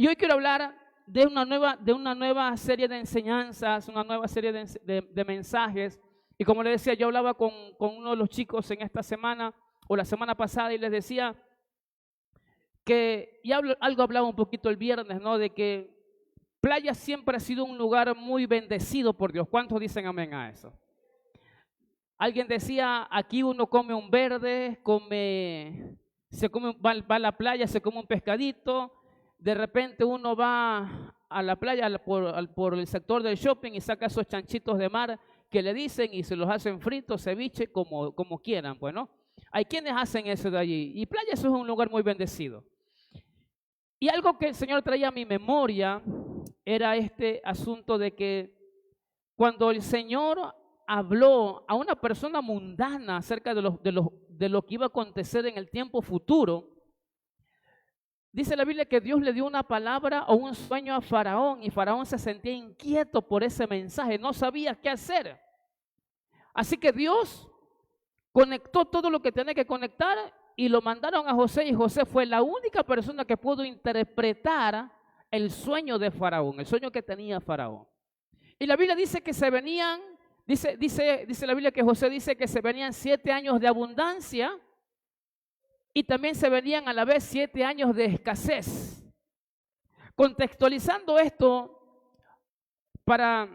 Y hoy quiero hablar de una nueva serie de enseñanzas, una nueva serie de mensajes. Y como les decía, yo hablaba con uno de los chicos en esta semana o la semana pasada y les decía que, algo hablaba un poquito el viernes, ¿no? De que Playa siempre ha sido un lugar muy bendecido por Dios. ¿Cuántos dicen amén a eso? Alguien decía, aquí uno come un verde, va a la playa, se come un pescadito. De repente uno va a la playa por el sector del shopping y saca esos chanchitos de mar que le dicen y se los hacen fritos, ceviche, como quieran, pues, ¿no? Hay quienes hacen eso de allí. Y Playa eso es un lugar muy bendecido. Y algo que el Señor traía a mi memoria era este asunto de que cuando el Señor habló a una persona mundana acerca de lo que iba a acontecer en el tiempo futuro, dice la Biblia que Dios le dio una palabra o un sueño a Faraón y Faraón se sentía inquieto por ese mensaje, no sabía qué hacer. Así que Dios conectó todo lo que tenía que conectar y lo mandaron a José y José fue la única persona que pudo interpretar el sueño de Faraón, el sueño que tenía Faraón. Y la Biblia dice que se venían, dice la Biblia que José dice que se venían 7 años de abundancia y también se venían a la vez 7 años de escasez. Contextualizando esto para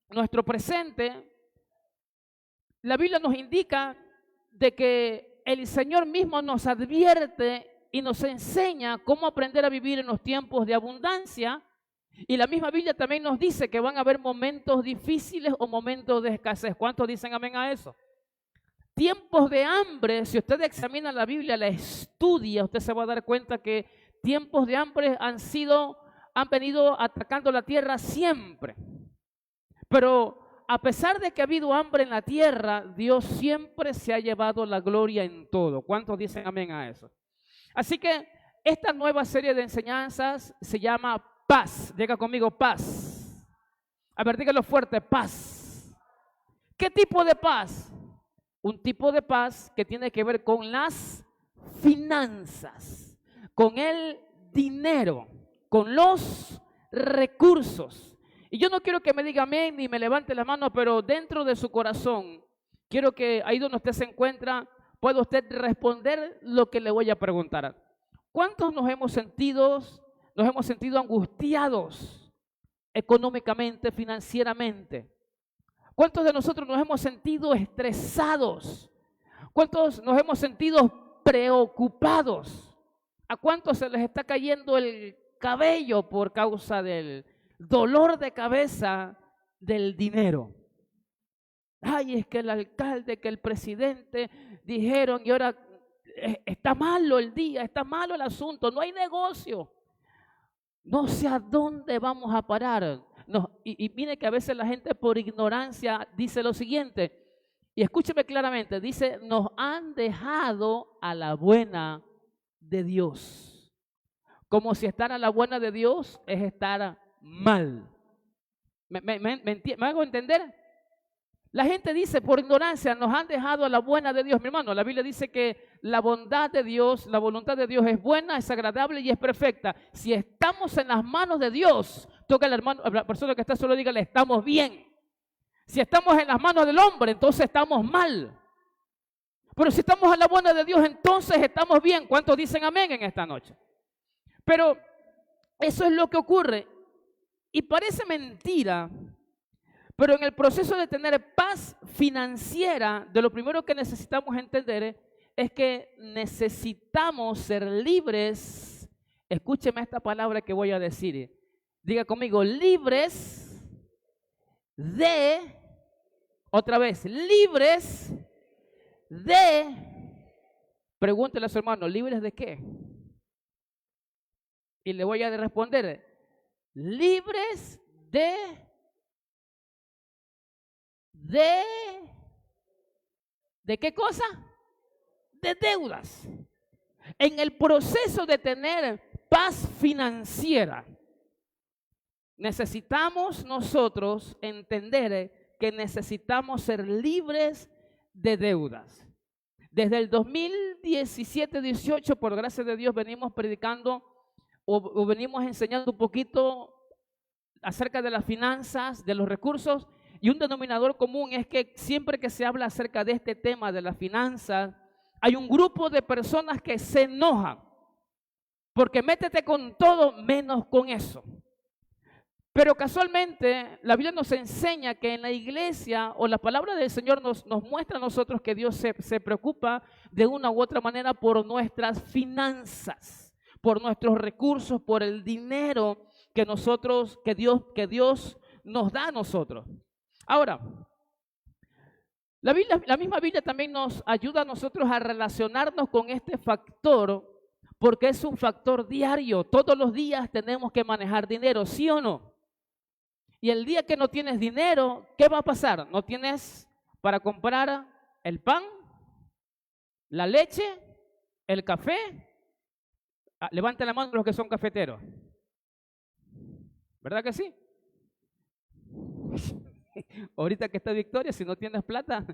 nuestro presente, la Biblia nos indica de que el Señor mismo nos advierte y nos enseña cómo aprender a vivir en los tiempos de abundancia. Y la misma Biblia también nos dice que van a haber momentos difíciles o momentos de escasez. ¿Cuántos dicen amén a eso? Tiempos de hambre, si usted examina la Biblia, la estudia, usted se va a dar cuenta que tiempos de hambre han venido atacando la tierra siempre. Pero a pesar de que ha habido hambre en la tierra, Dios siempre se ha llevado la gloria en todo. ¿Cuántos dicen amén a eso? Así que esta nueva serie de enseñanzas se llama paz. Diga conmigo, paz. A ver, dígalo fuerte, paz. ¿Qué tipo de paz? Un tipo de paz que tiene que ver con las finanzas, con el dinero, con los recursos. Y yo no quiero que me diga amén ni me levante la mano, pero dentro de su corazón, quiero que ahí donde usted se encuentra, pueda usted responder lo que le voy a preguntar. ¿Cuántos nos hemos sentido angustiados económicamente, financieramente? ¿Cuántos de nosotros nos hemos sentido estresados? ¿Cuántos nos hemos sentido preocupados? ¿A cuántos se les está cayendo el cabello por causa del dolor de cabeza del dinero? Ay, es que el alcalde, que el presidente dijeron y ahora está malo el día, está malo el asunto, no hay negocio. No sé a dónde vamos a parar. No, y mire que a veces la gente por ignorancia dice lo siguiente, y escúcheme claramente, dice, nos han dejado a la buena de Dios. Como si estar a la buena de Dios es estar mal. ¿Me hago entender? La gente dice por ignorancia, nos han dejado a la buena de Dios. Mi hermano, la Biblia dice que la bondad de Dios, la voluntad de Dios es buena, es agradable y es perfecta. Si estamos en las manos de Dios, toca al hermano, a la persona que está solo, dígale, estamos bien. Si estamos en las manos del hombre, entonces estamos mal. Pero si estamos a la buena de Dios, entonces estamos bien. ¿Cuántos dicen amén en esta noche? Pero eso es lo que ocurre. Y parece mentira, pero en el proceso de tener paz financiera, de lo primero que necesitamos entender es que necesitamos ser libres. Escúcheme esta palabra que voy a decir. Diga conmigo, libres de, otra vez, libres de, pregúntele a su hermano, ¿libres de qué? Y le voy a responder, libres ¿de qué cosa? De deudas. En el proceso de tener paz financiera, necesitamos nosotros entender que necesitamos ser libres de deudas. Desde el 2017-18, por gracia de Dios, venimos predicando o venimos enseñando un poquito acerca de las finanzas, de los recursos, y un denominador común es que siempre que se habla acerca de este tema de las finanzas, hay un grupo de personas que se enojan, porque métete con todo menos con eso. Pero casualmente la Biblia nos enseña que en la iglesia, o la palabra del Señor nos muestra a nosotros que Dios se preocupa de una u otra manera por nuestras finanzas, por nuestros recursos, por el dinero que Dios nos da a nosotros. Ahora, la misma Biblia también nos ayuda a nosotros a relacionarnos con este factor, porque es un factor diario. Todos los días tenemos que manejar dinero, ¿sí o no? Y el día que no tienes dinero, ¿qué va a pasar? No tienes para comprar el pan, la leche, el café. Levanten la mano los que son cafeteros. ¿Verdad que sí? Ahorita que está Victoria, si no tienes plata,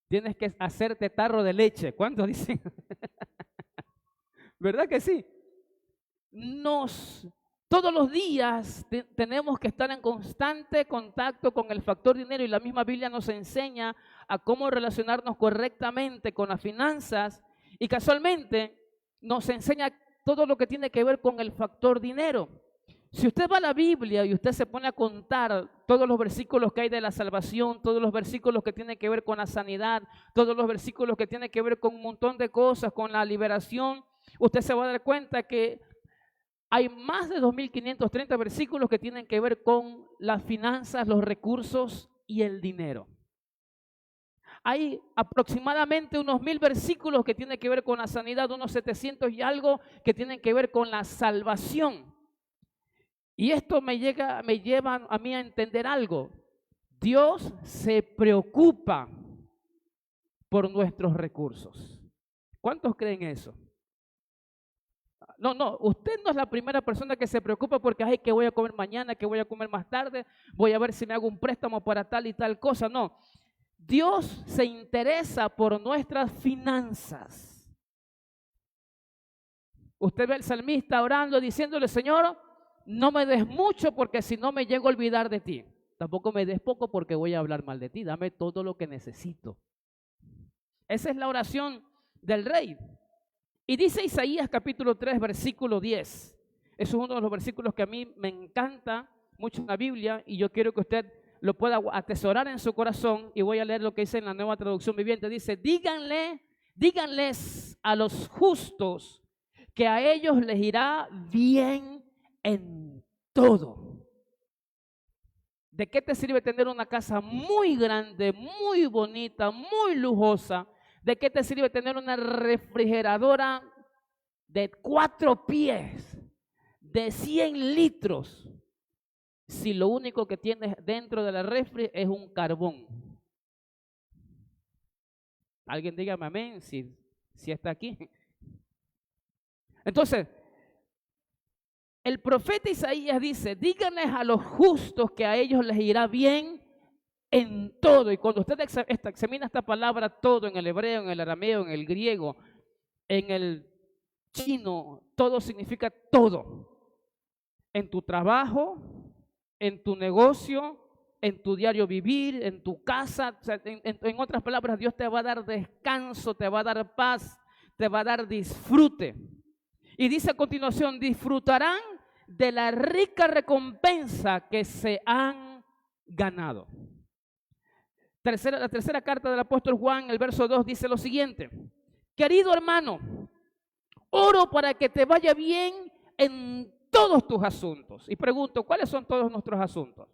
tienes que hacerte tarro de leche. ¿Cuántos dicen? ¿Verdad que sí? Todos los días tenemos que estar en constante contacto con el factor dinero, y la misma Biblia nos enseña a cómo relacionarnos correctamente con las finanzas, y casualmente nos enseña todo lo que tiene que ver con el factor dinero. Si usted va a la Biblia y usted se pone a contar todos los versículos que hay de la salvación, todos los versículos que tienen que ver con la sanidad, todos los versículos que tienen que ver con un montón de cosas, con la liberación, usted se va a dar cuenta que hay más de 2.530 versículos que tienen que ver con las finanzas, los recursos y el dinero. Hay aproximadamente unos 1.000 versículos que tienen que ver con la sanidad, unos 700 y algo que tienen que ver con la salvación. Y esto me lleva a mí a entender algo. Dios se preocupa por nuestros recursos. ¿Cuántos creen eso? No, usted no es la primera persona que se preocupa porque, ay, ¿qué voy a comer mañana? ¿Qué voy a comer más tarde? Voy a ver si me hago un préstamo para tal y tal cosa. No, Dios se interesa por nuestras finanzas. Usted ve al salmista orando, diciéndole, Señor, no me des mucho porque si no me llego a olvidar de ti. Tampoco me des poco porque voy a hablar mal de ti. Dame todo lo que necesito. Esa es la oración del rey. Y dice Isaías capítulo 3, versículo 10. Es uno de los versículos que a mí me encanta mucho en la Biblia, y yo quiero que usted lo pueda atesorar en su corazón, y voy a leer lo que dice en la Nueva Traducción Viviente. Dice, díganles a los justos que a ellos les irá bien en todo. ¿De qué te sirve tener una casa muy grande, muy bonita, muy lujosa? ¿De qué te sirve tener una refrigeradora de 4 pies, de 100 litros, si lo único que tienes dentro de la refri es un carbón? Alguien dígame amén si está aquí. Entonces, el profeta Isaías dice, díganles a los justos que a ellos les irá bien en todo. Y cuando usted examina esta palabra todo, en el hebreo, en el arameo, en el griego, en el chino, todo significa todo. En tu trabajo, en tu negocio, en tu diario vivir, en tu casa. O sea, en otras palabras, Dios te va a dar descanso, te va a dar paz, te va a dar disfrute. Y dice a continuación, disfrutarán de la rica recompensa que se han ganado. La tercera carta del apóstol Juan, el verso 2, dice lo siguiente: querido hermano, oro para que te vaya bien en todos tus asuntos. Y pregunto, ¿cuáles son todos nuestros asuntos?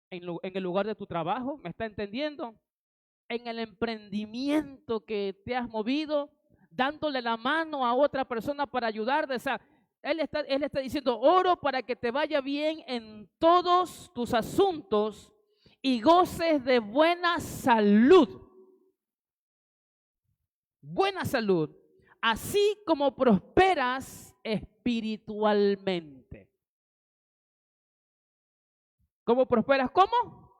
En el lugar de tu trabajo, ¿me está entendiendo? En el emprendimiento que te has movido, dándole la mano a otra persona para ayudarte. O sea, él está diciendo, oro para que te vaya bien en todos tus asuntos y goces de buena salud. Buena salud, así como prosperas espiritualmente. ¿Cómo prosperas? ¿Cómo?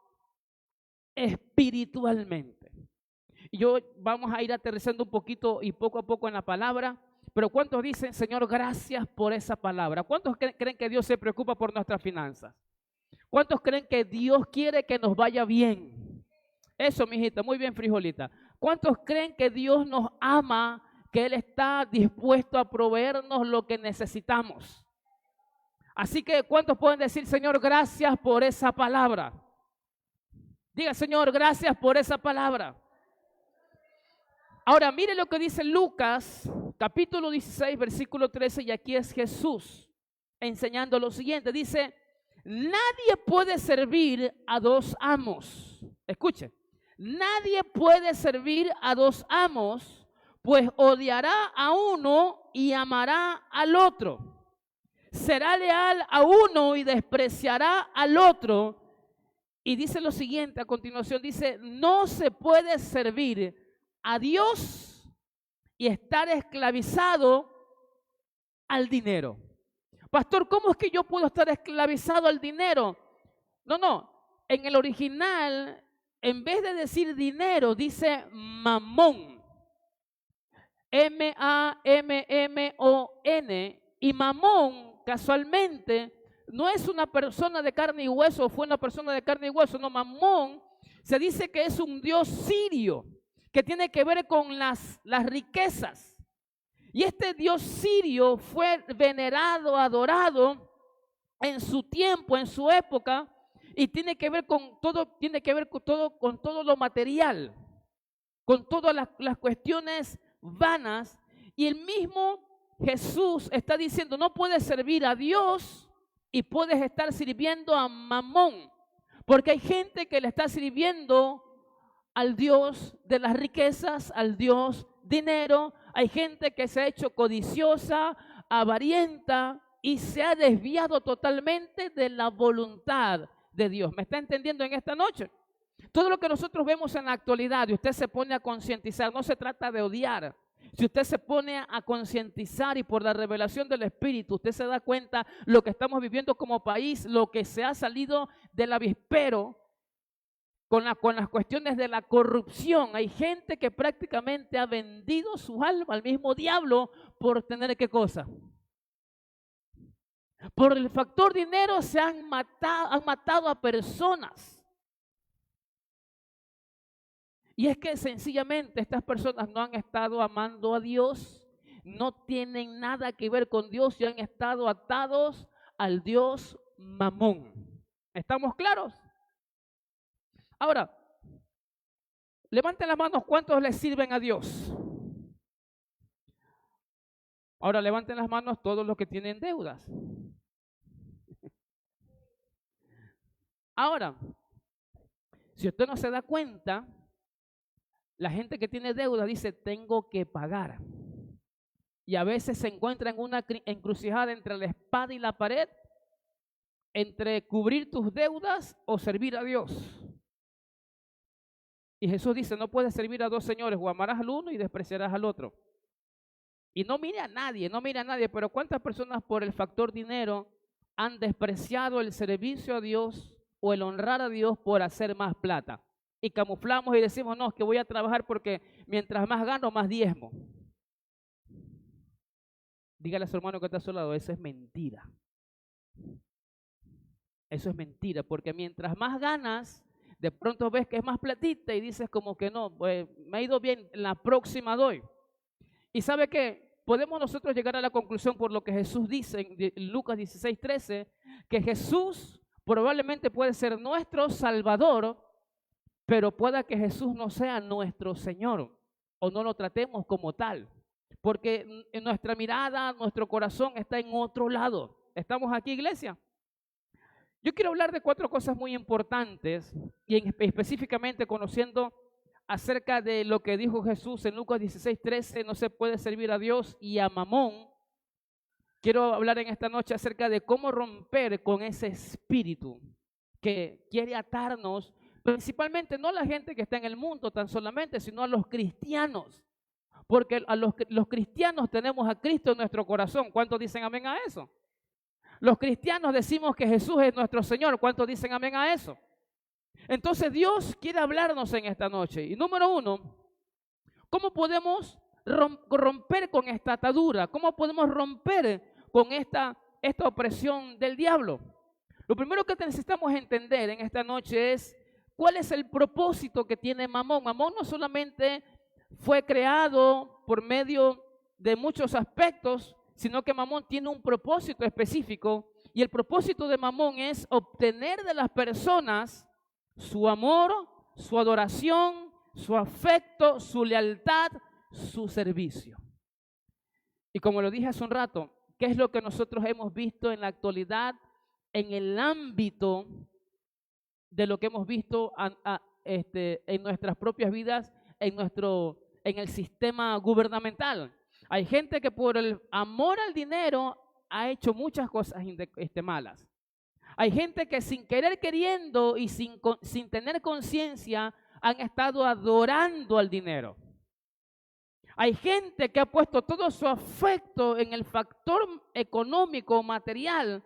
Espiritualmente. Y vamos a ir aterrizando un poquito y poco a poco en la palabra, Pero ¿cuántos dicen, Señor, gracias por esa palabra? ¿Cuántos creen que Dios se preocupa por nuestras finanzas? ¿Cuántos creen que Dios quiere que nos vaya bien? Eso, mijita, muy bien, frijolita. ¿Cuántos creen que Dios nos ama, que Él está dispuesto a proveernos lo que necesitamos? Así que, ¿cuántos pueden decir, Señor, gracias por esa palabra? Diga, Señor, gracias por esa palabra. Ahora, mire lo que dice Lucas, capítulo 16, versículo 13, y aquí es Jesús enseñando lo siguiente. Dice, nadie puede servir a dos amos. Escuche, nadie puede servir a dos amos, pues odiará a uno y amará al otro. Será leal a uno y despreciará al otro. Y dice lo siguiente a continuación, dice, no se puede servir a Dios y estar esclavizado al dinero. Pastor, ¿cómo es que yo puedo estar esclavizado al dinero? No, en el original, en vez de decir dinero, dice mamón. M-A-M-M-O-N. Y mamón, casualmente, no es una persona de carne y hueso, fue una persona de carne y hueso, no, mamón se dice que es un dios sirio, que tiene que ver con las riquezas. Y este dios sirio fue venerado, adorado en su tiempo, en su época, y tiene que ver con todo, con todo lo material, con todas las cuestiones vanas. Y el mismo Jesús está diciendo, no puedes servir a Dios y puedes estar sirviendo a mamón, porque hay gente que le está sirviendo al Dios de las riquezas, al Dios dinero. Hay gente que se ha hecho codiciosa, avarienta y se ha desviado totalmente de la voluntad de Dios. ¿Me está entendiendo en esta noche? Todo lo que nosotros vemos en la actualidad y usted se pone a concientizar, no se trata de odiar. Si usted se pone a concientizar y por la revelación del Espíritu, usted se da cuenta lo que estamos viviendo como país, lo que se ha salido del avispero con las cuestiones de la corrupción. Hay gente que prácticamente ha vendido su alma al mismo diablo por tener ¿qué cosa? Por el factor dinero se han matado a personas. Y es que sencillamente estas personas no han estado amando a Dios, no tienen nada que ver con Dios y han estado atados al Dios mamón. ¿Estamos claros? Ahora, levanten las manos, ¿cuántos le sirven a Dios? Ahora levanten las manos todos los que tienen deudas. Ahora, si usted no se da cuenta, la gente que tiene deuda dice, tengo que pagar. Y a veces se encuentra en una encrucijada entre la espada y la pared, entre cubrir tus deudas o servir a Dios. Y Jesús dice, no puedes servir a dos señores, o amarás al uno y despreciarás al otro. Y no mire a nadie, pero ¿cuántas personas por el factor dinero han despreciado el servicio a Dios o el honrar a Dios por hacer más plata? Y camuflamos y decimos, no, es que voy a trabajar porque mientras más gano, más diezmo. Dígale a su hermano que está a su lado, eso es mentira. Eso es mentira, porque mientras más ganas, de pronto ves que es más platita y dices como que no, pues me ha ido bien, la próxima doy. Y ¿sabe qué? Podemos nosotros llegar a la conclusión por lo que Jesús dice en Lucas 16:13, que Jesús probablemente puede ser nuestro Salvador, pero pueda que Jesús no sea nuestro Señor o no lo tratemos como tal, porque en nuestra mirada, nuestro corazón está en otro lado. ¿Estamos aquí, iglesia? Yo quiero hablar de 4 cosas muy importantes y específicamente conociendo acerca de lo que dijo Jesús en Lucas 16:13, no se puede servir a Dios y a mamón. Quiero hablar en esta noche acerca de cómo romper con ese espíritu que quiere atarnos, principalmente no a la gente que está en el mundo tan solamente, sino a los cristianos. Porque a los cristianos tenemos a Cristo en nuestro corazón. ¿Cuántos dicen amén a eso? Los cristianos decimos que Jesús es nuestro Señor. ¿Cuántos dicen amén a eso? Entonces Dios quiere hablarnos en esta noche. Y número 1, ¿cómo podemos romper con esta atadura? ¿Cómo podemos romper con esta opresión del diablo? Lo primero que necesitamos entender en esta noche es cuál es el propósito que tiene Mamón. Mamón no solamente fue creado por medio de muchos aspectos, sino que Mamón tiene un propósito específico, y el propósito de Mamón es obtener de las personas su amor, su adoración, su afecto, su lealtad, su servicio. Y como lo dije hace un rato, ¿qué es lo que nosotros hemos visto en la actualidad en el ámbito de lo que hemos visto en nuestras propias vidas, en el sistema gubernamental? Hay gente que por el amor al dinero ha hecho muchas cosas malas. Hay gente que sin querer queriendo y sin tener conciencia han estado adorando al dinero. Hay gente que ha puesto todo su afecto en el factor económico o material.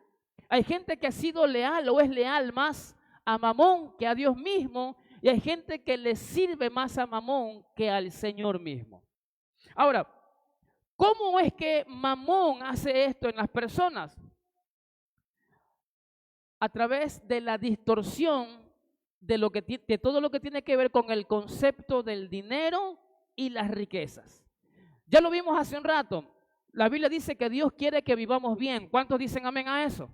Hay gente que ha sido leal o es leal más a Mamón que a Dios mismo, y hay gente que le sirve más a Mamón que al Señor mismo. Ahora, ¿cómo es que Mamón hace esto en las personas? A través de la distorsión de todo lo que tiene que ver con el concepto del dinero y las riquezas. Ya lo vimos hace un rato. La Biblia dice que Dios quiere que vivamos bien. ¿Cuántos dicen amén a eso?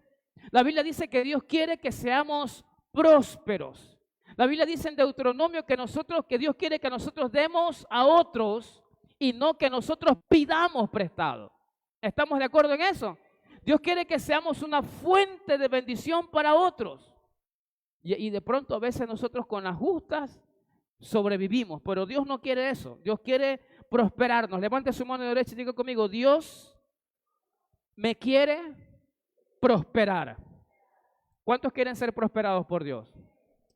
La Biblia dice que Dios quiere que seamos prósperos. La Biblia dice en Deuteronomio que Dios quiere que nosotros demos a otros y no que nosotros pidamos prestado. ¿Estamos de acuerdo en eso? Dios quiere que seamos una fuente de bendición para otros. Y de pronto a veces nosotros con las justas sobrevivimos, pero Dios no quiere eso. Dios quiere prosperarnos. Levante su mano derecha y diga conmigo: Dios me quiere prosperar. ¿Cuántos quieren ser prosperados por Dios?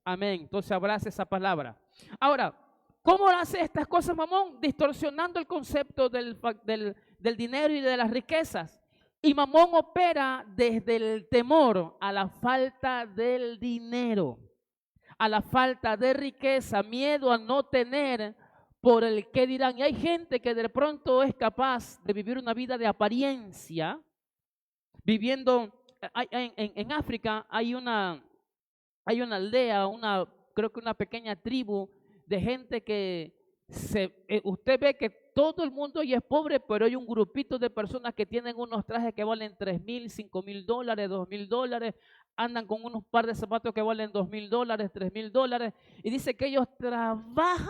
Amén. Entonces abrace esa palabra. Ahora, ¿cómo hace estas cosas Mamón? Distorsionando el concepto del dinero y de las riquezas. Y Mamón opera desde el temor a la falta del dinero, a la falta de riqueza, miedo a no tener por el qué dirán. Y hay gente que de pronto es capaz de vivir una vida de apariencia, viviendo, en África hay una aldea, creo que una pequeña tribu de gente que usted ve que todo el mundo hoy es pobre, pero hay un grupito de personas que tienen unos trajes que valen $3,000, $5,000, $2,000, andan con unos par de zapatos que valen $2,000, $3,000, y dice que ellos trabajan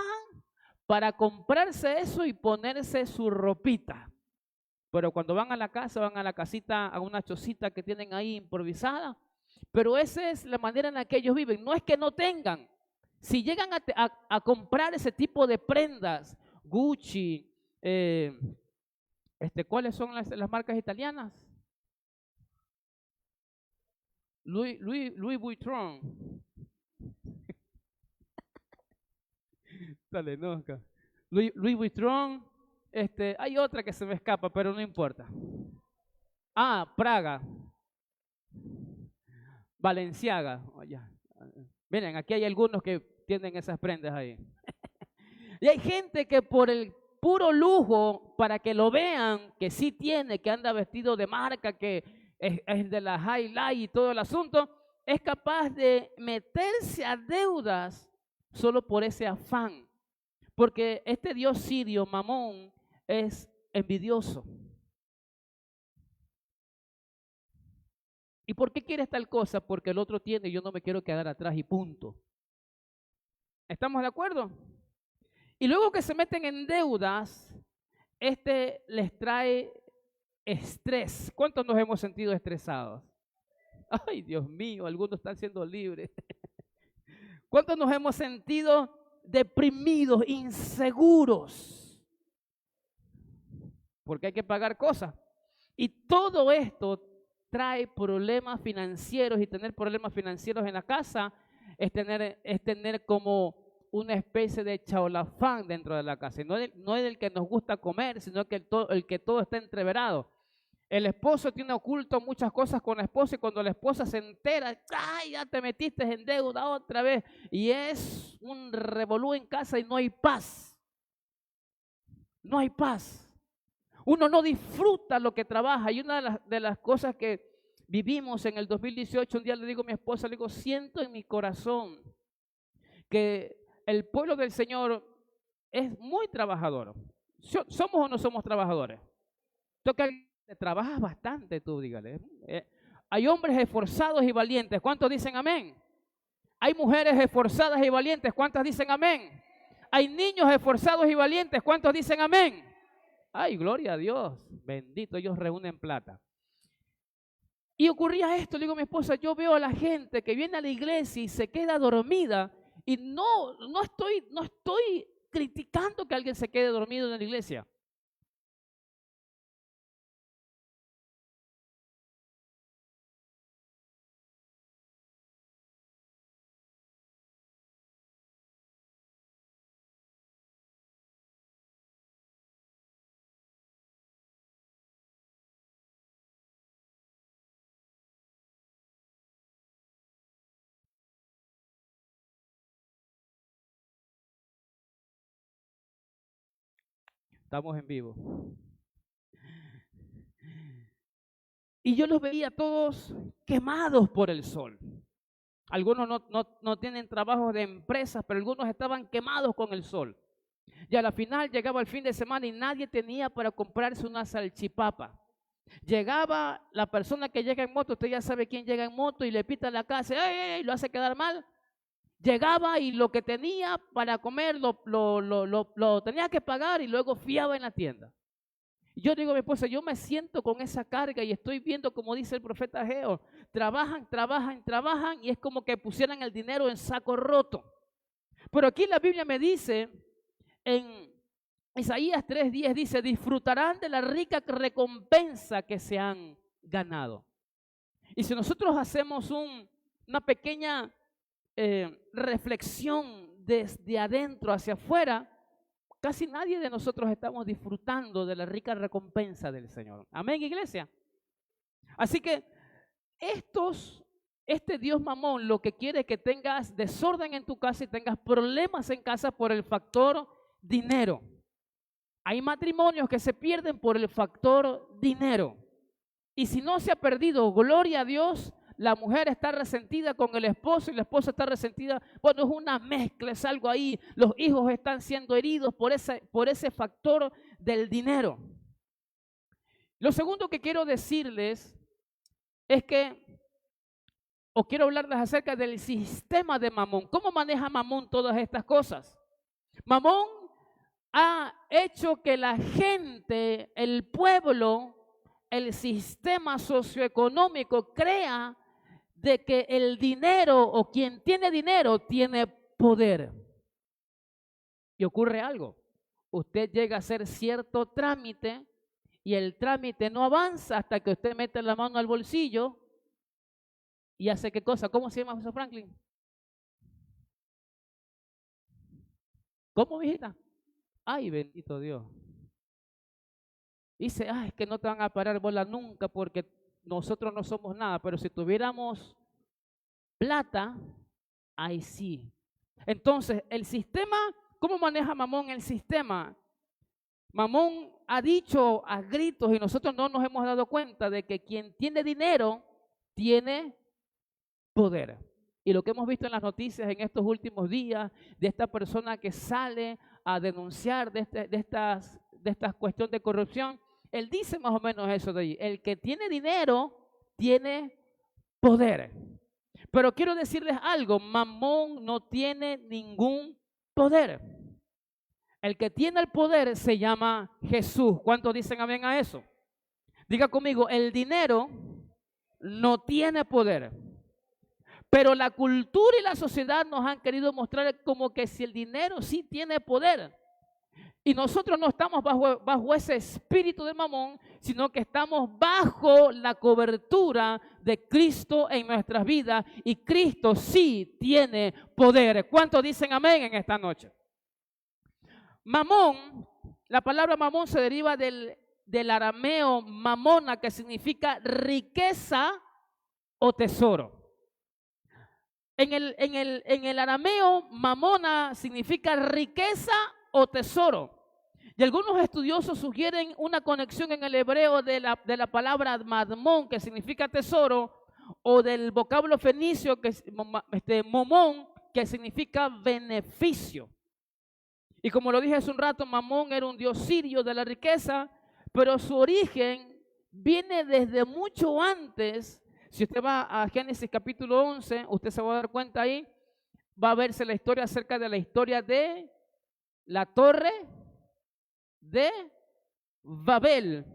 para comprarse eso y ponerse su ropita. Pero cuando van a la casa, van a la casita, a una chocita que tienen ahí improvisada. Pero esa es la manera en la que ellos viven. No es que no tengan. Si llegan a comprar ese tipo de prendas, Gucci, ¿cuáles son las marcas italianas? Louis Vuitton. Dale, no, acá. Louis Vuitton. Hay otra que se me escapa, pero no importa. Praga. Balenciaga. Miren, aquí hay algunos que tienen esas prendas ahí. Y hay gente que por el puro lujo, para que lo vean, que sí tiene, que anda vestido de marca, que es de la highlight y todo el asunto, es capaz de meterse a deudas solo por ese afán. Porque este dios sirio, Mamón, es envidioso. ¿Y por qué quieres tal cosa? Porque el otro tiene y yo no me quiero quedar atrás y punto. ¿Estamos de acuerdo? Y luego que se meten en deudas, les trae estrés. ¿Cuántos nos hemos sentido estresados? Ay, Dios mío, algunos están siendo libres. ¿Cuántos nos hemos sentido deprimidos, inseguros? Porque hay que pagar cosas. Y todo esto trae problemas financieros, y tener problemas financieros en la casa es tener como una especie de chaolafán dentro de la casa. No es el que nos gusta comer, sino que el que todo está entreverado. El esposo tiene oculto muchas cosas con la esposa, y cuando la esposa se entera, ¡ay, ya te metiste en deuda otra vez! Y es un revolú en casa y no hay paz. no hay paz. Uno no disfruta lo que trabaja. Y una de las cosas que vivimos en el 2018, un día le digo a mi esposa, le digo, siento en mi corazón que el pueblo del Señor es muy trabajador. ¿Somos o no somos trabajadores? Trabajas bastante tú, dígale. Hay hombres esforzados y valientes. ¿Cuántos dicen amén? Hay mujeres esforzadas y valientes. ¿Cuántas dicen amén? Hay niños esforzados y valientes. ¿Cuántos dicen amén? Ay, gloria a Dios. Bendito, ellos reúnen plata. Y ocurría esto, le digo a mi esposa, yo veo a la gente que viene a la iglesia y se queda dormida. Y no estoy criticando que alguien se quede dormido en la iglesia. Estamos en vivo. Y yo los veía todos quemados por el sol. Algunos no tienen trabajos de empresas, pero algunos estaban quemados con el sol. Y a la final llegaba el fin de semana y nadie tenía para comprarse una salchipapa. Llegaba la persona que llega en moto, usted ya sabe quién llega en moto y le pita la casa, ¡ey! Lo hace quedar mal. Llegaba y lo que tenía para comer lo tenía que pagar y luego fiaba en la tienda. Yo digo a mi esposa, yo me siento con esa carga y estoy viendo, como dice el profeta Ageo, trabajan y es como que pusieran el dinero en saco roto. Pero aquí la Biblia me dice, en Isaías 3:10 dice, disfrutarán de la rica recompensa que se han ganado. Y si nosotros hacemos una pequeña reflexión desde adentro hacia afuera, casi nadie de nosotros estamos disfrutando de la rica recompensa del Señor. Amén, iglesia. Así que este Dios Mamón lo que quiere es que tengas desorden en tu casa y tengas problemas en casa por el factor dinero. Hay matrimonios que se pierden por el factor dinero. Y si no se ha perdido, gloria a Dios, la mujer está resentida con el esposo y la esposa está resentida. Bueno, es una mezcla, es algo ahí. Los hijos están siendo heridos por ese factor del dinero. Lo segundo que quiero decirles es que, o quiero hablarles acerca del sistema de Mamón. ¿Cómo maneja Mamón todas estas cosas? Mamón ha hecho que la gente, el pueblo, el sistema socioeconómico crea de que el dinero o quien tiene dinero tiene poder. Y ocurre algo. Usted llega a hacer cierto trámite y el trámite no avanza hasta que usted mete la mano al bolsillo y hace qué cosa. ¿Cómo se llama, José Franklin? ¿Cómo, mijita? Ay, bendito Dios. Dice, es que no te van a parar bola nunca porque nosotros no somos nada, pero si tuviéramos plata, ahí sí. Entonces, el sistema, ¿cómo maneja Mamón el sistema? Mamón ha dicho a gritos y nosotros no nos hemos dado cuenta de que quien tiene dinero tiene poder. Y lo que hemos visto en las noticias en estos últimos días, de esta persona que sale a denunciar de estas cuestiones de corrupción, él dice más o menos eso de ahí. El que tiene dinero tiene poder. Pero quiero decirles algo, Mamón no tiene ningún poder. El que tiene el poder se llama Jesús. ¿Cuántos dicen amén a eso? Diga conmigo, el dinero no tiene poder. Pero la cultura y la sociedad nos han querido mostrar como que si el dinero sí tiene poder. Y nosotros no estamos bajo ese espíritu de Mamón, sino que estamos bajo la cobertura de Cristo en nuestras vidas. Y Cristo sí tiene poder. ¿Cuántos dicen amén en esta noche? Mamón, la palabra Mamón se deriva del arameo mamona, que significa riqueza o tesoro. En el arameo, mamona significa riqueza o tesoro. Y algunos estudiosos sugieren una conexión en el hebreo de la palabra madmón, que significa tesoro, o del vocablo fenicio, que es momón, que significa beneficio. Y como lo dije hace un rato, Mamón era un dios sirio de la riqueza, pero su origen viene desde mucho antes. Si usted va a Génesis capítulo 11, usted se va a dar cuenta ahí, va a verse la historia acerca de la historia de la torre de Babel.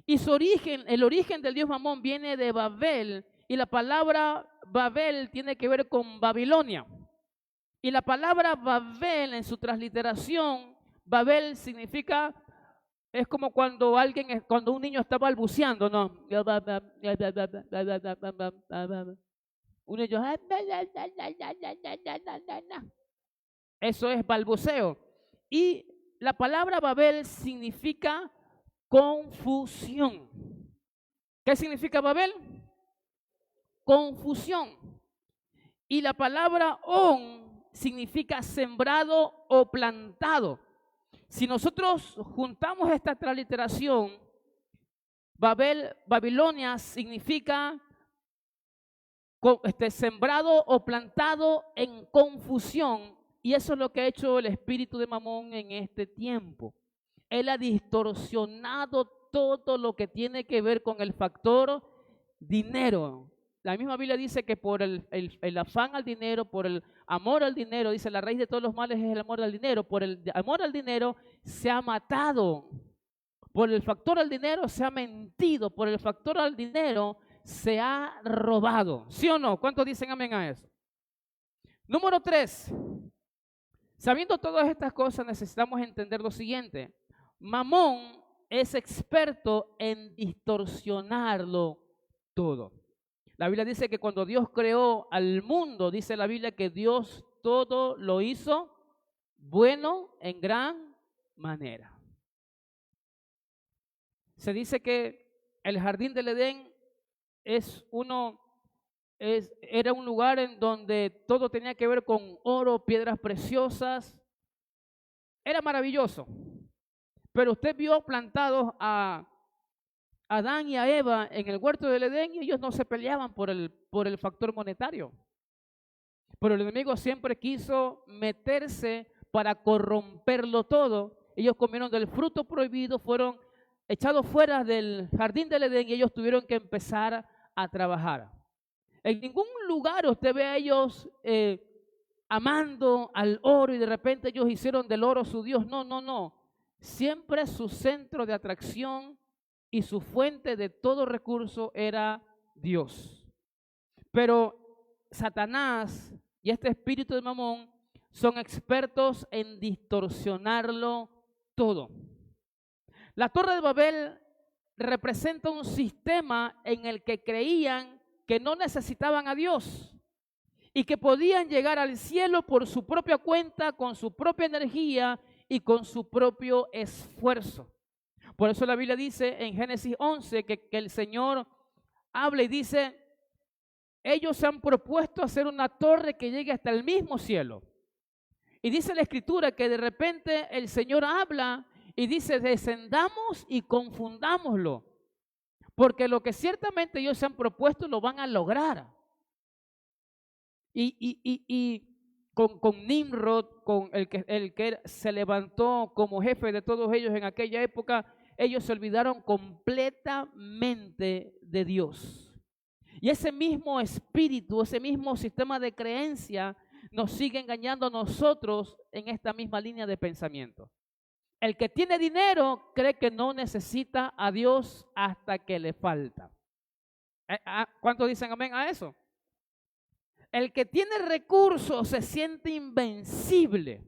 Y su origen, el origen del dios Mamón viene de Babel, y la palabra Babel tiene que ver con Babilonia. Y la palabra Babel en su transliteración, Babel significa, es como cuando cuando un niño está balbuceando, ¿no? Un niño, eso es balbuceo. Y la palabra Babel significa confusión. ¿Qué significa Babel? Confusión. Y la palabra on significa sembrado o plantado. Si nosotros juntamos esta transliteración, Babilonia significa sembrado o plantado en confusión, y eso es lo que ha hecho el espíritu de Mamón en este tiempo. Él ha distorsionado todo lo que tiene que ver con el factor dinero. La misma Biblia dice que por el afán al dinero, por el amor al dinero, dice la raíz de todos los males es el amor al dinero. Por el amor al dinero se ha matado. Por el factor al dinero se ha mentido. Por el factor al dinero se ha robado. ¿Sí o no? ¿Cuántos dicen amén a eso? Número 3. Sabiendo todas estas cosas, necesitamos entender lo siguiente. Mamón es experto en distorsionarlo todo. La Biblia dice que cuando Dios creó al mundo, dice la Biblia que Dios todo lo hizo bueno en gran manera. Se dice que el jardín del Edén era un lugar en donde todo tenía que ver con oro, piedras preciosas. Era maravilloso. Pero usted vio plantados a Adán y a Eva en el huerto del Edén y ellos no se peleaban por el factor monetario. Pero el enemigo siempre quiso meterse para corromperlo todo. Ellos comieron del fruto prohibido, fueron echados fuera del jardín del Edén y ellos tuvieron que empezar a trabajar. En ningún lugar usted ve a ellos amando al oro y de repente ellos hicieron del oro su Dios. No, no, no. Siempre su centro de atracción y su fuente de todo recurso era Dios. Pero Satanás y este espíritu de Mamón son expertos en distorsionarlo todo. La Torre de Babel representa un sistema en el que creían que no necesitaban a Dios y que podían llegar al cielo por su propia cuenta, con su propia energía y con su propio esfuerzo. Por eso la Biblia dice en Génesis 11 que el Señor habla y dice, ellos se han propuesto hacer una torre que llegue hasta el mismo cielo. Y dice la Escritura que de repente el Señor habla y dice, descendamos y confundámoslo, porque lo que ciertamente ellos se han propuesto lo van a lograr. Y con Nimrod, con el que se levantó como jefe de todos ellos en aquella época, ellos se olvidaron completamente de Dios. Y ese mismo espíritu, ese mismo sistema de creencia nos sigue engañando a nosotros en esta misma línea de pensamiento. El que tiene dinero cree que no necesita a Dios hasta que le falta. ¿Cuántos dicen amén a eso? El que tiene recursos se siente invencible.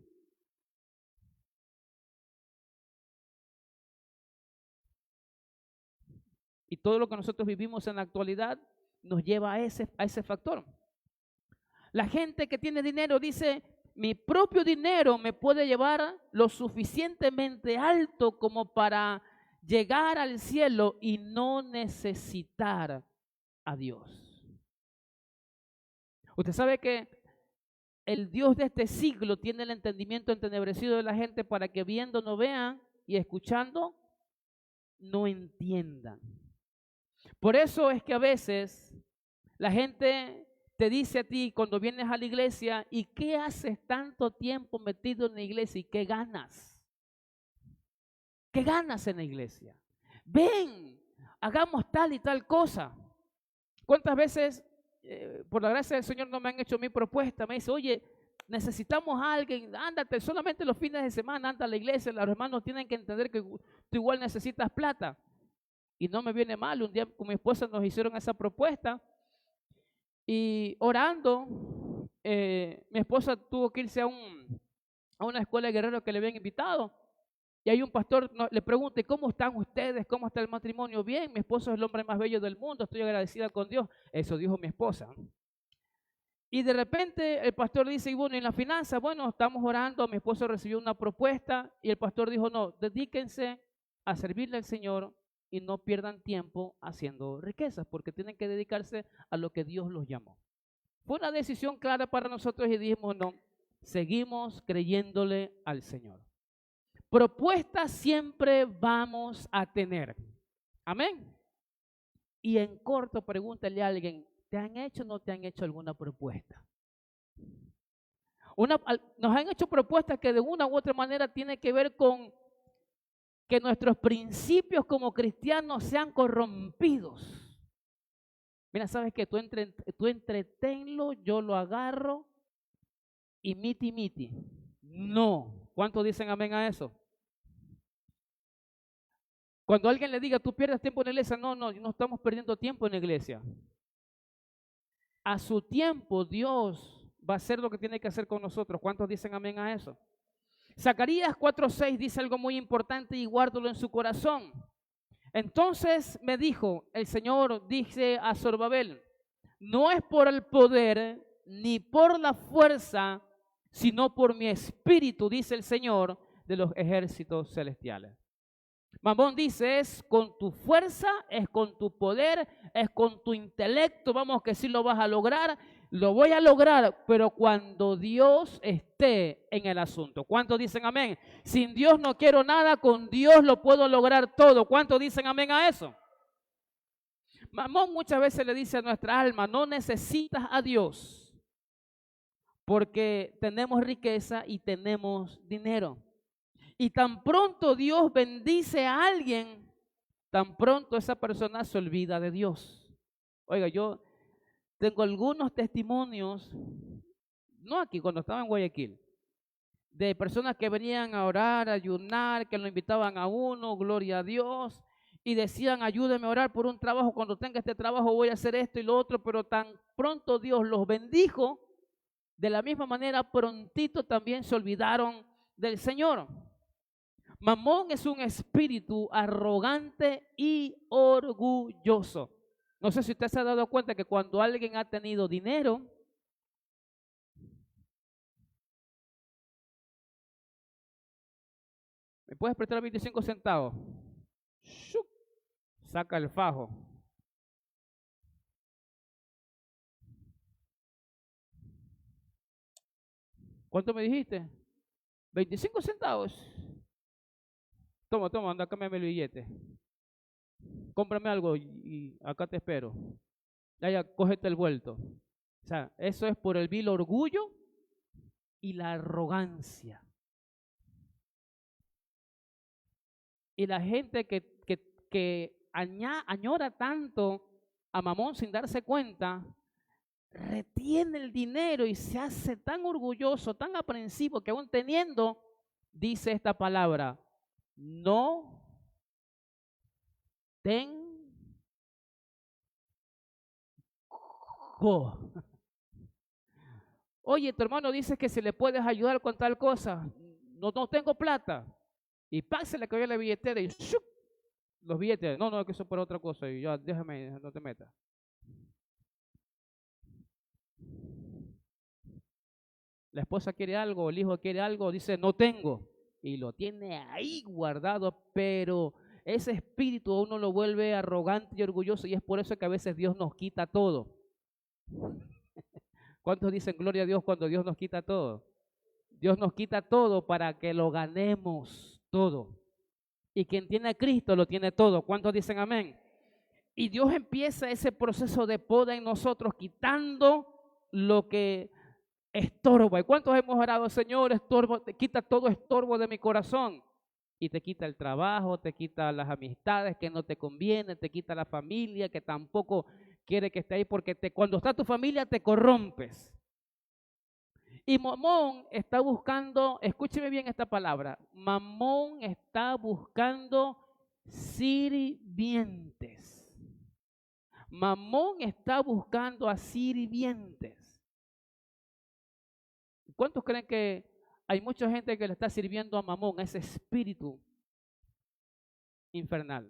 Y todo lo que nosotros vivimos en la actualidad nos lleva a ese factor. La gente que tiene dinero dice, mi propio dinero me puede llevar lo suficientemente alto como para llegar al cielo y no necesitar a Dios. Usted sabe que el Dios de este siglo tiene el entendimiento entenebrecido de la gente para que viendo no vean y escuchando no entiendan. Por eso es que a veces la gente te dice a ti cuando vienes a la iglesia, ¿y qué haces tanto tiempo metido en la iglesia y qué ganas? ¿Qué ganas en la iglesia? Ven, hagamos tal y tal cosa. ¿Cuántas veces, por la gracia del Señor, no me han hecho mi propuesta? Me dice, oye, necesitamos a alguien, ándate, solamente los fines de semana anda a la iglesia, los hermanos tienen que entender que tú igual necesitas plata. Y no me viene mal, un día con mi esposa nos hicieron esa propuesta y orando, mi esposa tuvo que irse a una escuela de guerreros que le habían invitado. Y hay un pastor, le pregunta, ¿cómo están ustedes? ¿Cómo está el matrimonio? Bien, mi esposo es el hombre más bello del mundo, estoy agradecida con Dios. Eso dijo mi esposa. Y de repente el pastor dice, y bueno, en la finanza, bueno, estamos orando, mi esposo recibió una propuesta y el pastor dijo, no, dedíquense a servirle al Señor y no pierdan tiempo haciendo riquezas, porque tienen que dedicarse a lo que Dios los llamó. Fue una decisión clara para nosotros y dijimos, no, seguimos creyéndole al Señor. Propuestas siempre vamos a tener. Amén. Y en corto, pregúntale a alguien, ¿te han hecho o no te han hecho alguna propuesta? Nos han hecho propuestas que de una u otra manera tienen que ver con que nuestros principios como cristianos sean corrompidos. Mira, ¿sabes qué? Tú entretenlo, yo lo agarro y miti. No. ¿Cuántos dicen amén a eso? Cuando alguien le diga, tú pierdes tiempo en la iglesia, no estamos perdiendo tiempo en la iglesia. A su tiempo Dios va a hacer lo que tiene que hacer con nosotros. ¿Cuántos dicen amén a eso? Zacarías 4:6 dice algo muy importante y guárdalo en su corazón. Entonces me dijo, el Señor dice a Zorobabel, no es por el poder ni por la fuerza, sino por mi espíritu, dice el Señor de los ejércitos celestiales. Mamón dice, es con tu fuerza, es con tu poder, es con tu intelecto, vamos que sí lo vas a lograr, lo voy a lograr, pero cuando Dios esté en el asunto. ¿Cuántos dicen amén? Sin Dios no quiero nada, con Dios lo puedo lograr todo. ¿Cuántos dicen amén a eso? Mamón muchas veces le dice a nuestra alma, no necesitas a Dios, porque tenemos riqueza y tenemos dinero. Y tan pronto Dios bendice a alguien, tan pronto esa persona se olvida de Dios. Oiga, yo tengo algunos testimonios, no aquí, cuando estaba en Guayaquil, de personas que venían a orar, a ayunar, que lo invitaban a uno, gloria a Dios, y decían, ayúdeme a orar por un trabajo, cuando tenga este trabajo voy a hacer esto y lo otro, pero tan pronto Dios los bendijo, de la misma manera prontito también se olvidaron del Señor. Mamón es un espíritu arrogante y orgulloso. No sé si usted se ha dado cuenta que cuando alguien ha tenido dinero, ¿me puedes prestar 25 centavos? ¡Shup! Saca el fajo. ¿Cuánto me dijiste? 25 centavos. Toma, anda, cámbiame el billete. Cómprame algo y acá te espero. Ya, cógete el vuelto. O sea, eso es por el vil orgullo y la arrogancia. Y la gente que añora tanto a Mamón sin darse cuenta, retiene el dinero y se hace tan orgulloso, tan aprensivo, que aún teniendo, dice esta palabra, no tengo. Oye, tu hermano dice que si le puedes ayudar con tal cosa, no tengo plata. Y pásale que vaya la billetera y ¡shup! Los billetes, no, que eso es por otra cosa, y ya déjame, no te metas. La esposa quiere algo, el hijo quiere algo, dice no tengo, y lo tiene ahí guardado, pero ese espíritu a uno lo vuelve arrogante y orgulloso, y es por eso que a veces Dios nos quita todo. ¿Cuántos dicen gloria a Dios cuando Dios nos quita todo? Dios nos quita todo para que lo ganemos todo. Y quien tiene a Cristo lo tiene todo. ¿Cuántos dicen amén? Y Dios empieza ese proceso de poda en nosotros, quitando lo que estorba. ¿Y cuántos hemos orado, Señor, estorbo, te quita todo estorbo de mi corazón? Y te quita el trabajo, te quita las amistades que no te convienen, te quita la familia que tampoco quiere que esté ahí, porque cuando está tu familia te corrompes. Y Mamón está buscando, escúcheme bien esta palabra, Mamón está buscando sirvientes. Mamón está buscando a sirvientes. ¿Cuántos creen que hay mucha gente que le está sirviendo a Mamón, a ese espíritu infernal?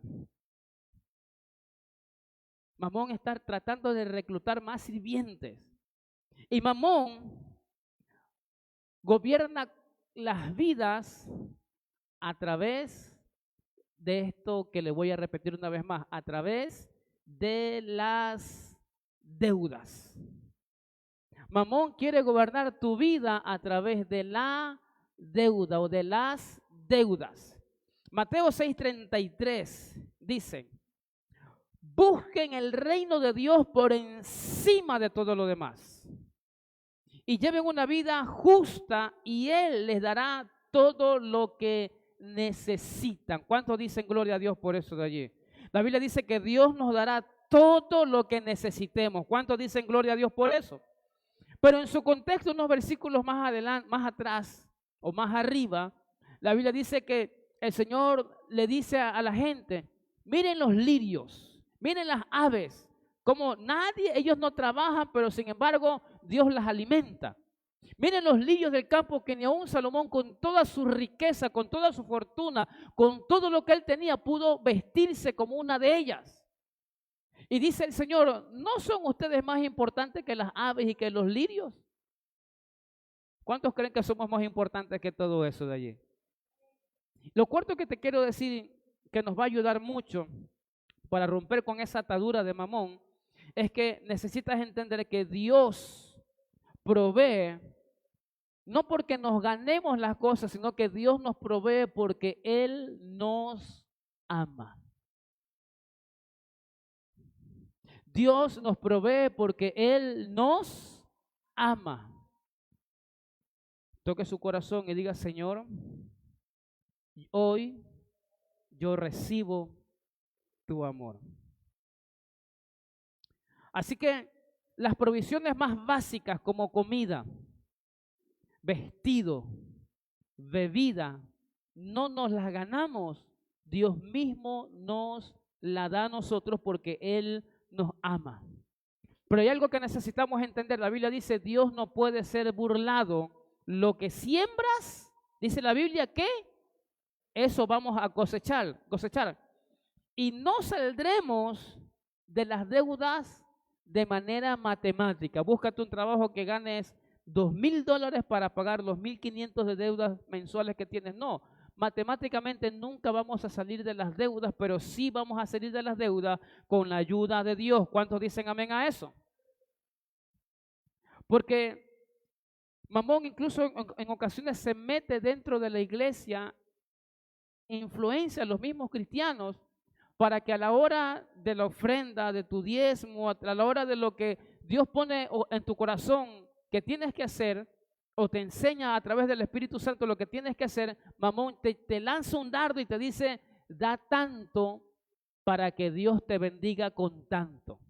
Mamón está tratando de reclutar más sirvientes. Y Mamón gobierna las vidas a través de esto que le voy a repetir una vez más, a través de las deudas. Mamón quiere gobernar tu vida a través de la deuda o de las deudas. Mateo 6:33 dice, busquen el reino de Dios por encima de todo lo demás y lleven una vida justa y Él les dará todo lo que necesitan. ¿Cuántos dicen gloria a Dios por eso de allí? La Biblia dice que Dios nos dará todo lo que necesitemos. ¿Cuántos dicen gloria a Dios por eso? Pero en su contexto, unos versículos más adelante, más atrás o más arriba, la Biblia dice que el Señor le dice a la gente, miren los lirios, miren las aves, como ellos no trabajan, pero sin embargo Dios las alimenta. Miren los lirios del campo que ni aun Salomón con toda su riqueza, con toda su fortuna, con todo lo que él tenía, pudo vestirse como una de ellas. Y dice el Señor, ¿no son ustedes más importantes que las aves y que los lirios? ¿Cuántos creen que somos más importantes que todo eso de allí? Lo cuarto que te quiero decir, que nos va a ayudar mucho para romper con esa atadura de Mamón, es que necesitas entender que Dios provee, no porque nos ganemos las cosas, sino que Dios nos provee porque Él nos ama. Dios nos provee porque Él nos ama. Toque su corazón y diga, Señor, hoy yo recibo tu amor. Así que las provisiones más básicas como comida, vestido, bebida, no nos las ganamos. Dios mismo nos la da a nosotros porque Él nos ama. Pero hay algo que necesitamos entender. La Biblia dice, Dios no puede ser burlado. Lo que siembras, dice la Biblia, que eso vamos a cosechar. Y no saldremos de las deudas de manera matemática. Búscate un trabajo que ganes $2,000 para pagar los 1,500 de deudas mensuales que tienes. No, matemáticamente nunca vamos a salir de las deudas, pero sí vamos a salir de las deudas con la ayuda de Dios. ¿Cuántos dicen amén a eso? Porque Mamón incluso en ocasiones se mete dentro de la iglesia, influencia a los mismos cristianos para que a la hora de la ofrenda, de tu diezmo, a la hora de lo que Dios pone en tu corazón que tienes que hacer, o te enseña a través del Espíritu Santo lo que tienes que hacer, Mamón te lanza un dardo y te dice, da tanto para que Dios te bendiga con tanto.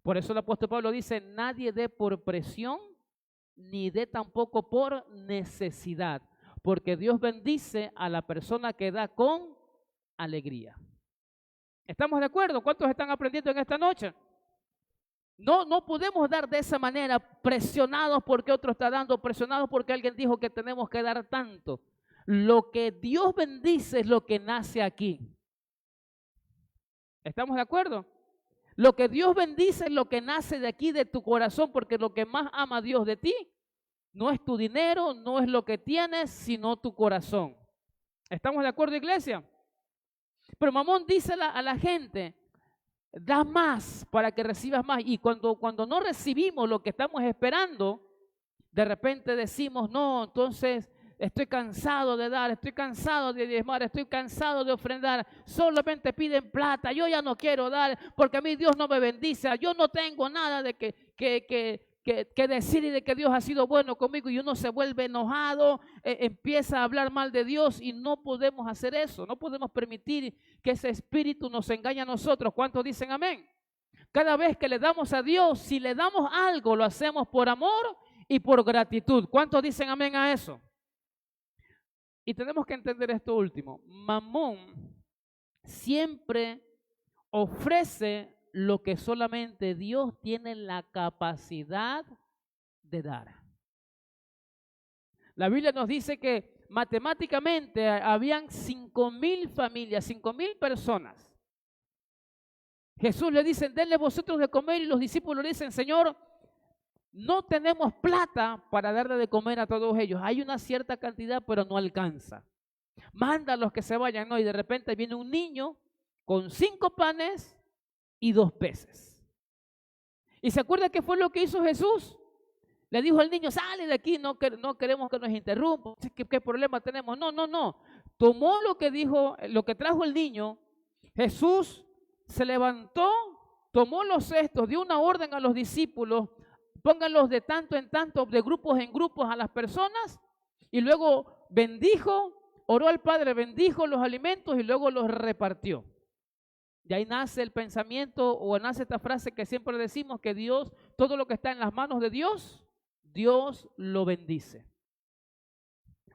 Por eso el apóstol Pablo dice, nadie dé por presión, ni dé tampoco por necesidad, porque Dios bendice a la persona que da con alegría. ¿Estamos de acuerdo? ¿Cuántos están aprendiendo en esta noche? No podemos dar de esa manera, presionados porque otro está dando, presionados porque alguien dijo que tenemos que dar tanto. Lo que Dios bendice es lo que nace aquí. ¿Estamos de acuerdo? Lo que Dios bendice es lo que nace de aquí, de tu corazón, porque lo que más ama Dios de ti no es tu dinero, no es lo que tienes, sino tu corazón. ¿Estamos de acuerdo, iglesia? Pero Mamón dice a la gente, da más para que recibas más. Y cuando no recibimos lo que estamos esperando, de repente decimos, no, entonces estoy cansado de dar, estoy cansado de diezmar, estoy cansado de ofrendar, solamente piden plata, yo ya no quiero dar porque a mí Dios no me bendice, yo no tengo nada de que decir y de que Dios ha sido bueno conmigo, y uno se vuelve enojado, empieza a hablar mal de Dios, y no podemos hacer eso, no podemos permitir que ese espíritu nos engañe a nosotros. ¿Cuántos dicen amén? Cada vez que le damos a Dios, si le damos algo, lo hacemos por amor y por gratitud. ¿Cuántos dicen amén a eso? Y tenemos que entender esto último. Mamón siempre ofrece lo que solamente Dios tiene la capacidad de dar. La Biblia nos dice que matemáticamente habían 5,000 familias, 5,000 personas. Jesús le dice, denle vosotros de comer, y los discípulos le dicen, Señor, no tenemos plata para darle de comer a todos ellos. Hay una cierta cantidad, pero no alcanza. Manda a los que se vayan, ¿no? Y de repente viene un niño con 5 panes y 2 peces. ¿Y se acuerda qué fue lo que hizo Jesús? Le dijo al niño, sale de aquí, no queremos que nos interrumpa. ¿Qué problema tenemos? No. Tomó lo que dijo, lo que trajo el niño. Jesús se levantó, tomó los cestos, dio una orden a los discípulos, pónganlos de tanto en tanto, de grupos en grupos a las personas, y luego bendijo, oró al Padre, bendijo los alimentos y luego los repartió. Y ahí nace el pensamiento, o nace esta frase que siempre decimos, que Dios, todo lo que está en las manos de Dios, Dios lo bendice.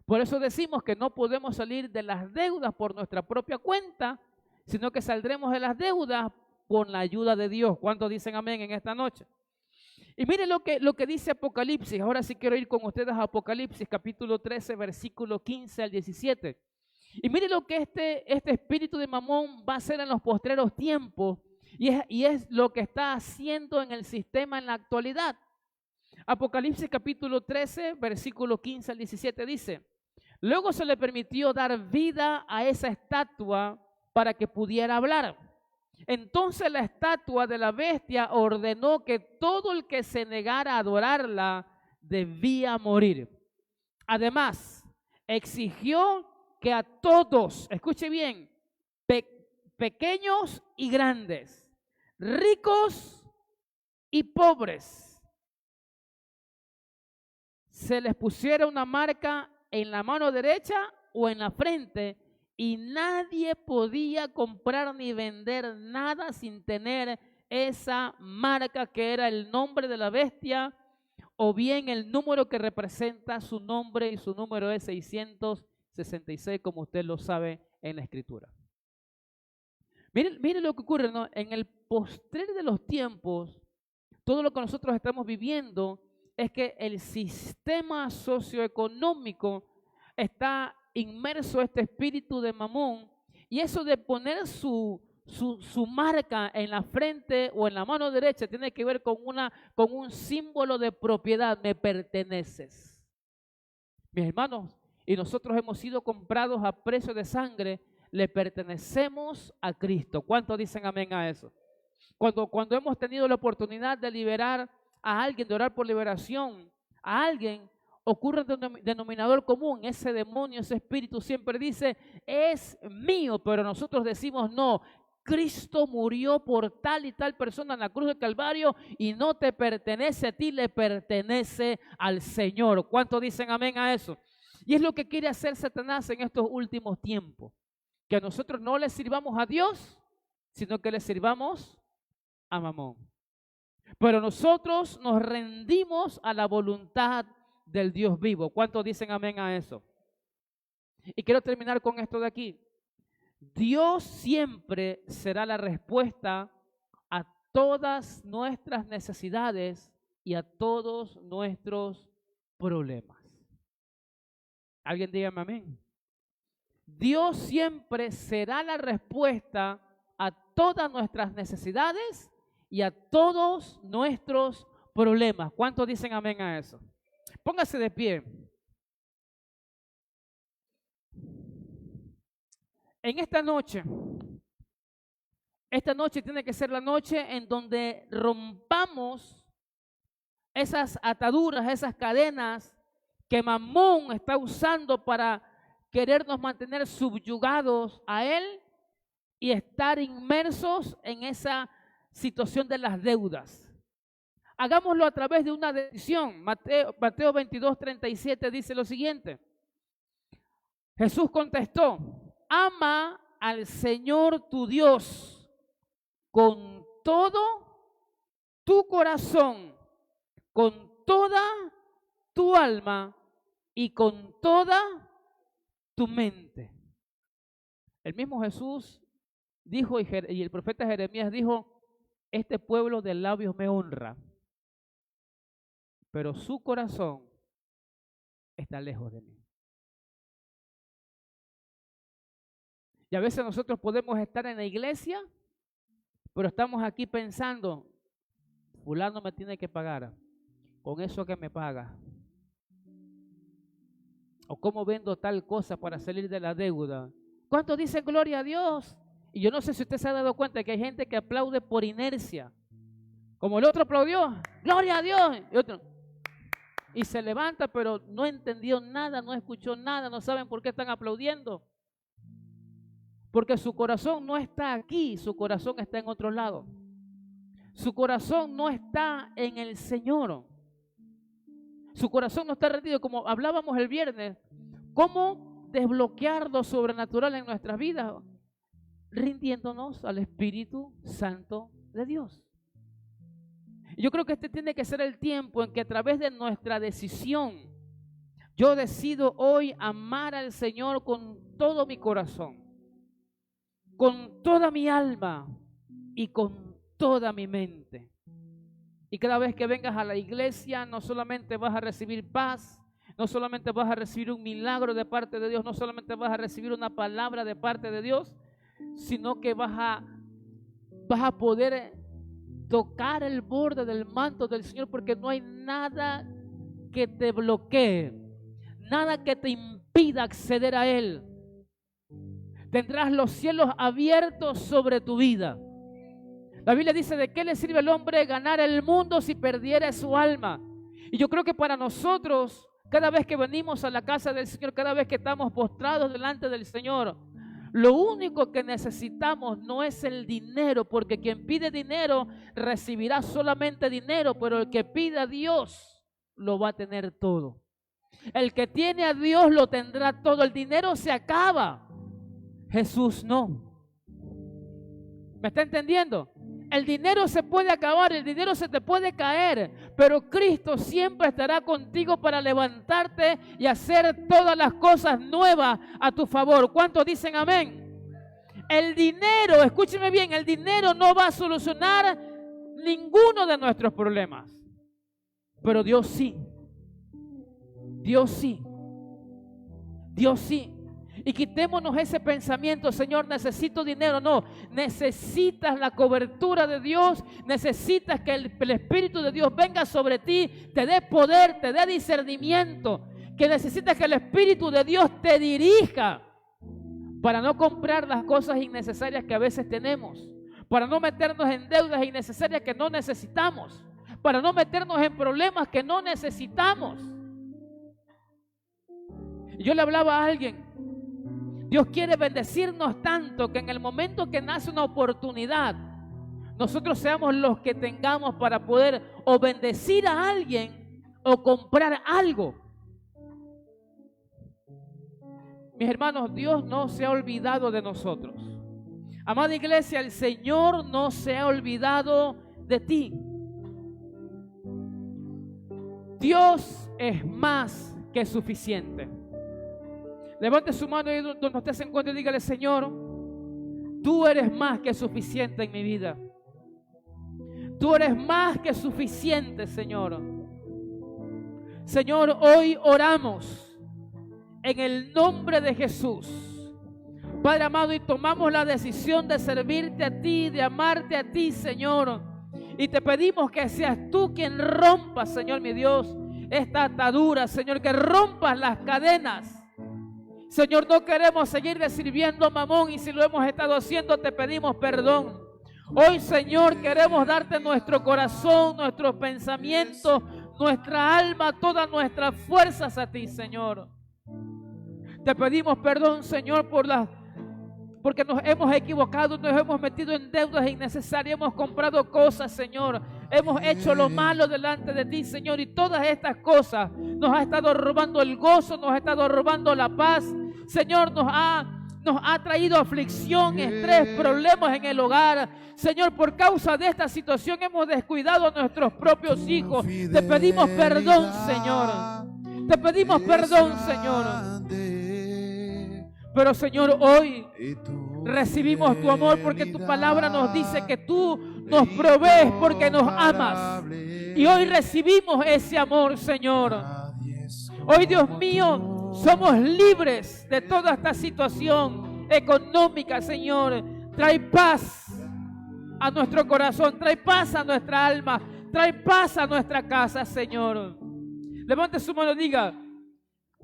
Por eso decimos que no podemos salir de las deudas por nuestra propia cuenta, sino que saldremos de las deudas con la ayuda de Dios. ¿Cuántos dicen amén en esta noche? Y miren lo que dice Apocalipsis. Ahora sí quiero ir con ustedes a Apocalipsis, capítulo 13, versículo 15 al 17. Y miren lo que este espíritu de Mamón va a hacer en los postreros tiempos, y es lo que está haciendo en el sistema en la actualidad. Apocalipsis capítulo 13, versículo 15 al 17 dice, luego se le permitió dar vida a esa estatua para que pudiera hablar. Entonces la estatua de la bestia ordenó que todo el que se negara a adorarla debía morir. Además, exigió que a todos, escuche bien, pequeños y grandes, ricos y pobres, se les pusiera una marca en la mano derecha o en la frente, y nadie podía comprar ni vender nada sin tener esa marca, que era el nombre de la bestia, o bien el número que representa su nombre, y su número es 666, como usted lo sabe en la Escritura. Miren lo que ocurre, ¿no? En el postrer de los tiempos, todo lo que nosotros estamos viviendo es que el sistema socioeconómico está inmerso a este espíritu de Mamón, y eso de poner su marca en la frente o en la mano derecha tiene que ver con un símbolo de propiedad. Me perteneces, mis hermanos, y nosotros hemos sido comprados a precio de sangre, le pertenecemos a Cristo. ¿Cuántos dicen amén a eso? Cuando hemos tenido la oportunidad de liberar a alguien, de orar por liberación a alguien, ocurre un denominador común. Ese demonio, ese espíritu siempre dice, es mío, pero nosotros decimos no. Cristo murió por tal y tal persona en la cruz del Calvario, y no te pertenece a ti, le pertenece al Señor. ¿Cuántos dicen amén a eso? Y es lo que quiere hacer Satanás en estos últimos tiempos, que nosotros no le sirvamos a Dios, sino que le sirvamos a Mamón. Pero nosotros nos rendimos a la voluntad del Dios vivo. ¿Cuántos dicen amén a eso? Y quiero terminar con esto de aquí. Dios siempre será la respuesta a todas nuestras necesidades y a todos nuestros problemas. ¿Alguien dígame amén? Dios siempre será la respuesta a todas nuestras necesidades y a todos nuestros problemas. ¿Cuántos dicen amén a eso? Póngase de pie. En esta noche tiene que ser la noche en donde rompamos esas ataduras, esas cadenas que Mamón está usando para querernos mantener subyugados a él y estar inmersos en esa situación de las deudas. Hagámoslo a través de una decisión. Mateo 22:37 dice lo siguiente. Jesús contestó: ama al Señor tu Dios con todo tu corazón, con toda tu alma y con toda tu mente. El mismo Jesús dijo, y el profeta Jeremías dijo: este pueblo de labios me honra, pero su corazón está lejos de mí. Y a veces nosotros podemos estar en la iglesia, pero estamos aquí pensando: fulano me tiene que pagar, con eso que me paga. O cómo vendo tal cosa para salir de la deuda. ¿Cuántos dicen gloria a Dios? Y yo no sé si usted se ha dado cuenta que hay gente que aplaude por inercia. Como el otro aplaudió, gloria a Dios. Y otro, y se levanta, pero no entendió nada, no escuchó nada, no saben por qué están aplaudiendo. Porque su corazón no está aquí, su corazón está en otro lado. Su corazón no está en el Señor. Su corazón no está rendido, como hablábamos el viernes. ¿Cómo desbloquear lo sobrenatural en nuestras vidas? Rindiéndonos al Espíritu Santo de Dios. Yo creo que este tiene que ser el tiempo en que a través de nuestra decisión, yo decido hoy amar al Señor con todo mi corazón, con toda mi alma y con toda mi mente. Y cada vez que vengas a la iglesia, no solamente vas a recibir paz, no solamente vas a recibir un milagro de parte de Dios, no solamente vas a recibir una palabra de parte de Dios, sino que vas a poder tocar el borde del manto del Señor, porque no hay nada que te bloquee, nada que te impida acceder a Él. Tendrás los cielos abiertos sobre tu vida. La Biblia dice: ¿de qué le sirve al hombre ganar el mundo si perdiera su alma? Y yo creo que para nosotros, cada vez que venimos a la casa del Señor, cada vez que estamos postrados delante del Señor, lo único que necesitamos no es el dinero, porque quien pide dinero recibirá solamente dinero, pero el que pide a Dios lo va a tener todo. El que tiene a Dios lo tendrá todo. El dinero se acaba, Jesús no. ¿Me está entendiendo? El dinero se puede acabar, el dinero se te puede caer, pero Cristo siempre estará contigo para levantarte y hacer todas las cosas nuevas a tu favor. ¿Cuántos dicen amén? El dinero, escúcheme bien, el dinero no va a solucionar ninguno de nuestros problemas, pero Dios sí. Dios sí. Dios sí. Y quitémonos ese pensamiento: Señor, necesito dinero. No, necesitas la cobertura de Dios, necesitas que el Espíritu de Dios venga sobre ti, te dé poder, te dé discernimiento, que necesitas que el Espíritu de Dios te dirija para no comprar las cosas innecesarias que a veces tenemos, para no meternos en deudas innecesarias que no necesitamos, para no meternos en problemas que no necesitamos. Yo le hablaba a alguien: Dios quiere bendecirnos tanto que en el momento que nace una oportunidad, nosotros seamos los que tengamos para poder o bendecir a alguien o comprar algo. Mis hermanos, Dios no se ha olvidado de nosotros. Amada iglesia, el Señor no se ha olvidado de ti. Dios es más que suficiente. Levante su mano y donde usted se encuentre y dígale: Señor, tú eres más que suficiente en mi vida. Tú eres más que suficiente, Señor. Señor, hoy oramos en el nombre de Jesús, Padre amado, y tomamos la decisión de servirte a ti, de amarte a ti, Señor. Y te pedimos que seas tú quien rompa, Señor mi Dios, esta atadura, Señor, que rompas las cadenas. Señor, no queremos seguir sirviendo a Mamón, y si lo hemos estado haciendo, te pedimos perdón. Hoy, Señor, queremos darte nuestro corazón, nuestros pensamientos, nuestra alma, todas nuestras fuerzas a ti, Señor. Te pedimos perdón, Señor, porque nos hemos equivocado, nos hemos metido en deudas innecesarias, hemos comprado cosas, Señor. Hemos hecho lo malo delante de ti, Señor, y todas estas cosas nos ha estado robando el gozo, nos ha estado robando la paz. Señor, nos ha traído aflicción, estrés, problemas en el hogar. Señor, por causa de esta situación hemos descuidado a nuestros propios hijos. Te pedimos perdón, Señor. Te pedimos perdón, Señor. Pero, Señor, hoy recibimos tu amor porque tu palabra nos dice que tú nos provees porque nos amas. Y hoy recibimos ese amor, Señor. Hoy, Dios mío, somos libres de toda esta situación económica, Señor. Trae paz a nuestro corazón, trae paz a nuestra alma, trae paz a nuestra casa, Señor. Levante su mano y diga: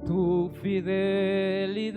tu fidelidad